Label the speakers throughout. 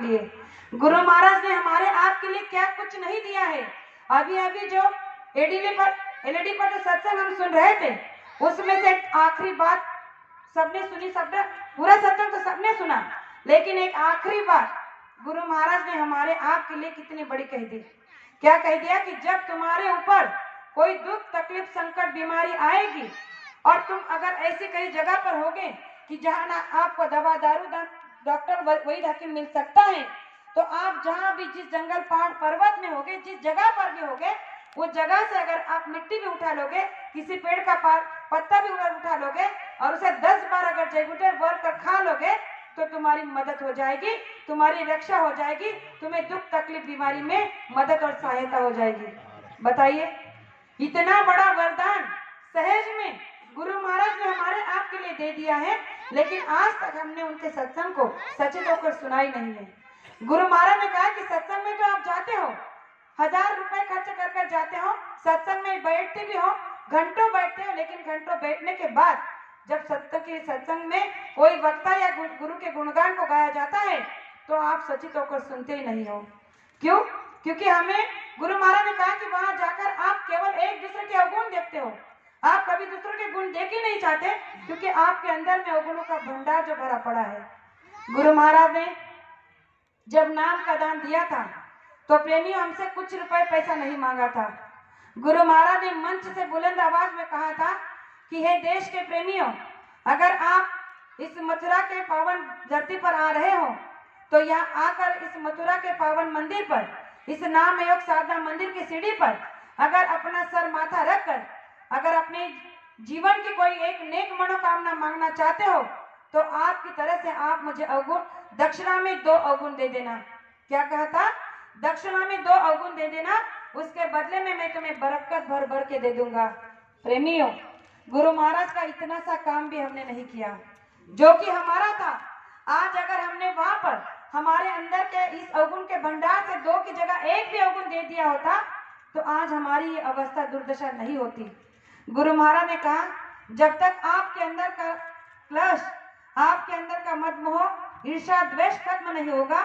Speaker 1: लिए। गुरु महाराज ने हमारे आपके लिए क्या कुछ नहीं दिया है। अभी अभी जो एलईडी पर जो सत्संग हम सुन रहे थे, उसमें से आखिरी बात सबने सुनी, सबने पूरा सत्संग तो सबने सुना, लेकिन एक आखिरी बात गुरु महाराज ने हमारे आपके लिए कितनी बड़ी कह दी। क्या कह दिया कि जब तुम्हारे ऊपर कोई दुख तकलीफ संकट बीमारी आएगी और तुम अगर ऐसी कई जगह पर होगे कि जहाँ ना आपको दवा दारू डॉक्टर वही हकीम मिल सकता है, तो आप जहाँ भी जिस जंगल पहाड़ पर्वत में होगे, जिस जगह पर भी होगे, उस जगह से अगर आप मिट्टी भी उठा लोगे, किसी पेड़ का पत्ता भी उठा लोगे और उसे 10 बार अगर जयगुटर बोल कर खा लोगे तो तुम्हारी मदद हो जाएगी, तुम्हारी रक्षा हो जाएगी, तुम्हें दुख तकलीफ बीमारी में मदद और सहायता हो जाएगी। बताइए, इतना बड़ा वरदान सहज में गुरु महाराज ने हमारे आपके लिए दे दिया है, लेकिन आज तक हमने उनके सत्संग को सचेत होकर सुनाई नहीं है। गुरु महाराज ने कहा कि सत्संग में जो आप जाते हो, 1000 रुपए खर्च कर कर जाते हो, सत्संग में बैठते भी हो, घंटों बैठते हो, लेकिन घंटों बैठने के बाद जब सत्संग में कोई वक्ता या गुरु के गुणगान को गाया जाता है तो आप सचेत होकर सुनते ही नहीं हो। क्यों? क्योंकि हमें गुरु महाराज ने कहा कि वहां जाकर आप केवल एक दूसरे के अवगुण देखते हो, आप कभी दूसरों के गुण देख ही नहीं चाहते, क्योंकि आपके अंदर में अवगुणों का भंडार जो भरा पड़ा है। गुरु महाराज ने जब नाम का दान दिया था तो प्रेमियों हमसे कुछ रुपए पैसा नहीं मांगा था। गुरु महाराज ने मंच से बुलंद आवाज में कहा था कि हे देश के प्रेमियों, अगर आप इस मथुरा के पावन धरती पर आ रहे हो तो यहाँ आकर इस मथुरा के पावन मंदिर पर, इस नाम योग साधना मंदिर की सीढ़ी पर अगर अपना सर माथा रखकर अगर अपने जीवन की कोई एक नेक मनोकामना मांगना चाहते हो तो आपकी तरह से आप मुझे अवगुण दक्षिणा में 2 अवगुण दे देना। क्या कहा था? दक्षिणा में 2 अवगुण दे देना, उसके बदले में मैं तुम्हें बरकत भर भर के दे दूंगा। प्रेमियों, गुरु महाराज का इतना सा काम भी हमने नहीं किया जो कि हमारा था। आज अगर हमने वहां पर हमारे अंदर के इस अवगुण के भंडार से 2 की जगह 1 भी अवगुण दे दिया होता तो आज हमारी ये अवस्था दुर्दशा नहीं होती। गुरु महाराज ने कहा, जब तक आपके अंदर का क्लेश, आपके अंदर का मद मोह ईर्ष्या द्वेष खत्म नहीं होगा,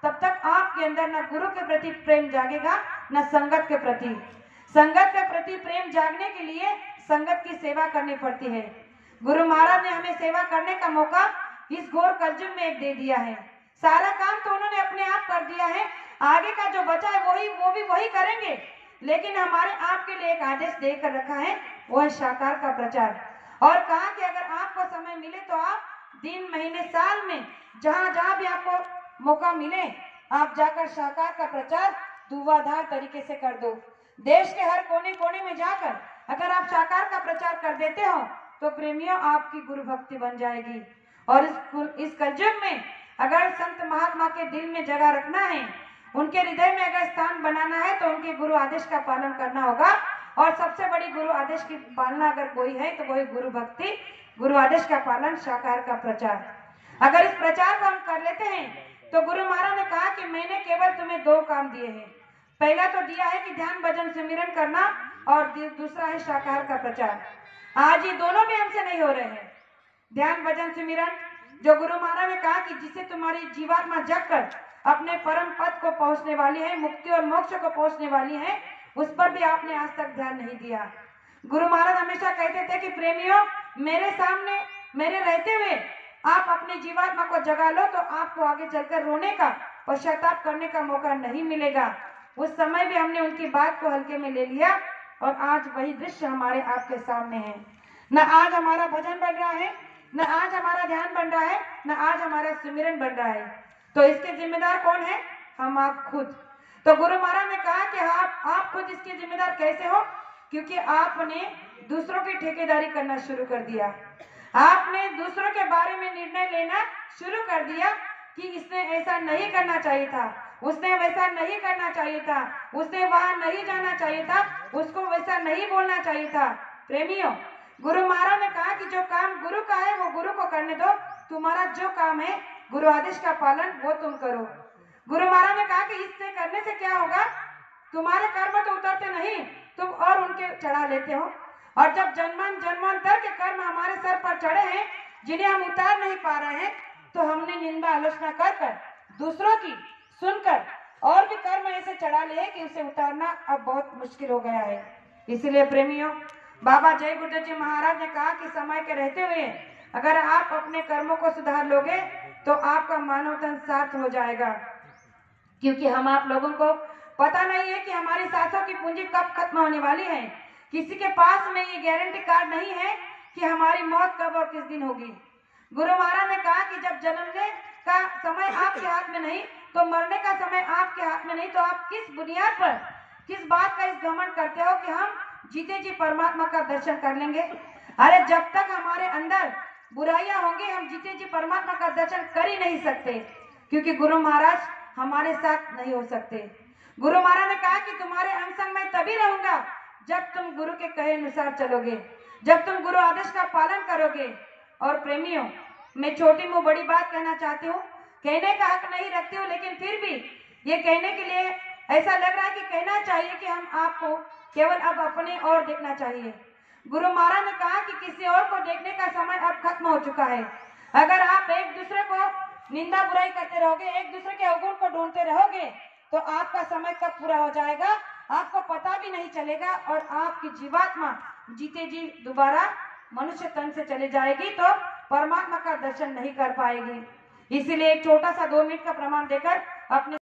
Speaker 1: तब तक आपके अंदर न गुरु के प्रति प्रेम जागेगा, न संगत के प्रति। संगत के प्रति प्रेम जागने के लिए संगत की सेवा करनी पड़ती है। गुरु महाराज ने हमें सेवा करने का मौका इस घोर कलयुग में एक दे दिया है। सारा काम तो उन्होंने अपने आप कर दिया है, आगे का जो बचा है वो भी वही करेंगे, लेकिन हमारे आपके लिए एक आदेश देकर रखा है, वो है साकार का प्रचार। और कहा कि अगर आपको समय मिले तो आप दिन महीने साल में जहां जहां भी आपको मौका मिले आप जाकर साकार का प्रचार धुआंधार तरीके से कर दो। देश के हर कोने कोने में जाकर अगर आप साकार का प्रचार कर देते हो तो प्रेमियों आपकी गुरु भक्ति बन जाएगी। और इस कलयुग में अगर संत महात्मा के दिल में जगह रखना है, उनके हृदय में अगर स्थान बनाना है तो उनके गुरु आदेश का पालन करना होगा। और सबसे बड़ी गुरु आदेश की पालना अगर कोई है तो वही गुरु भक्ति, गुरु आदेश का पालन, साकार का प्रचार। अगर इस प्रचार को हम कर लेते हैं तो गुरु महाराज ने कहा कि मैंने केवल तुम्हें 2 काम दिए हैं। पहला तो दिया है कि ध्यान भजन सिमरन करना और दूसरा है साकार का प्रचार। आज ये दोनों भी हमसे नहीं हो रहे हैं। ध्यान भजन सिमरन जो गुरु महाराज ने कहा कि जिसे तुम्हारी जीवात्मा जगकर अपने परम पद को पहुंचने वाली है, मुक्ति और मोक्ष को पहुंचने वाली है, उस पर भी आपने आज तक ध्यान नहीं दिया। गुरु महाराज हमेशा कहते थे कि प्रेमियों, मेरे सामने मेरे रहते हुए आप अपनी जीवात्मा को जगा लो तो आपको आगे चलकर रोने का, पश्चाताप करने का मौका नहीं मिलेगा। उस समय भी हमने उनकी बात को हल्के में ले लिया और आज वही दृश्य हमारे आपके सामने है। न आज हमारा भजन बन रहा है, न आज हमारा ध्यान बन रहा है, न आज हमारा सिमरन बन रहा है। तो इसके जिम्मेदार कौन है? हम आप खुद। तो गुरु महाराज ने कहा कि आप खुद इसके जिम्मेदार कैसे हो? क्योंकि आपने दूसरों की ठेकेदारी करना शुरू कर दिया। आपने दूसरों के बारे में निर्णय लेना शुरू कर दिया कि इसने ऐसा नहीं करना चाहिए था, उसने वैसा नहीं करना चाहिए था, उसने वहां नहीं जाना चाहिए था, उसको वैसा नहीं बोलना चाहिए था। प्रेमियों, गुरु महाराज ने कहा कि जो काम गुरु का है वो गुरु को करने दो, तुम्हारा जो काम है गुरु आदेश का पालन वो तुम करो। गुरु महाराज ने कहा कि इससे करने से क्या होगा, तुम्हारे कर्म तो उतरते नहीं, तुम और उनके चढ़ा लेते हो। और जब जन्मांतर के कर्म हमारे सर पर चढ़े हैं जिन्हें हम उतार नहीं पा रहे हैं, तो हमने निंदा आलोचना कर दूसरों की सुनकर और भी कर्म ऐसे चढ़ा लिए कि उसे उतारना अब बहुत मुश्किल हो गया है। इसलिए प्रेमियों, बाबा जय गुरुदेव जी महाराज ने कहा कि समय के रहते हुए अगर आप अपने कर्मों को सुधार लोगे तो आपका मानव तन सार्थ हो जाएगा। क्योंकि हम आप लोगों को पता नहीं है कि हमारी सांसों की पूंजी कब खत्म होने वाली है। किसी के पास में ये गारंटी कार्ड नहीं है कि हमारी मौत कब और किस दिन होगी। गुरु महाराज ने कहा कि जब जन्मने का समय आपके हाथ में नहीं तो मरने का समय आपके हाथ में नहीं, तो आप किस बुनियाद पर, किस बात का इस घमंड करते हो कि हम जीते जी परमात्मा का दर्शन कर लेंगे। अरे जब तक हमारे अंदर बुराइयां होंगी हम जीते जी परमात्मा का दर्शन कर ही नहीं सकते, क्योंकि गुरु महाराज हमारे साथ नहीं हो सकते। गुरु महाराज ने कहा कि तुम्हारे अंग संग मैं तभी रहूंगा जब तुम गुरु के कहे अनुसार चलोगे, जब तुम गुरु आदेश का पालन करोगे। और प्रेमियों, मैं छोटी मुँह बड़ी बात कहना चाहती हूँ, कहने का हक नहीं रखती हूँ, लेकिन फिर भी ये कहने के लिए ऐसा लग रहा है कि कहना चाहिए कि हम आपको केवल अब अपने ओर देखना चाहिए। गुरु महाराज ने कहा कि किसी और को देखने का समय अब खत्म हो चुका है। अगर आप एक दूसरे को निंदा बुराई करते रहोगे, एक दूसरे के अवगुण को ढूंढते रहोगे, तो आपका समय कब पूरा हो जाएगा आपको पता भी नहीं चलेगा और आपकी जीवात्मा जीते जी दोबारा मनुष्य तन से चले जाएगी तो परमात्मा का दर्शन नहीं कर पाएगी। इसीलिए एक छोटा सा 2 मिनट का प्रमाण देकर अपने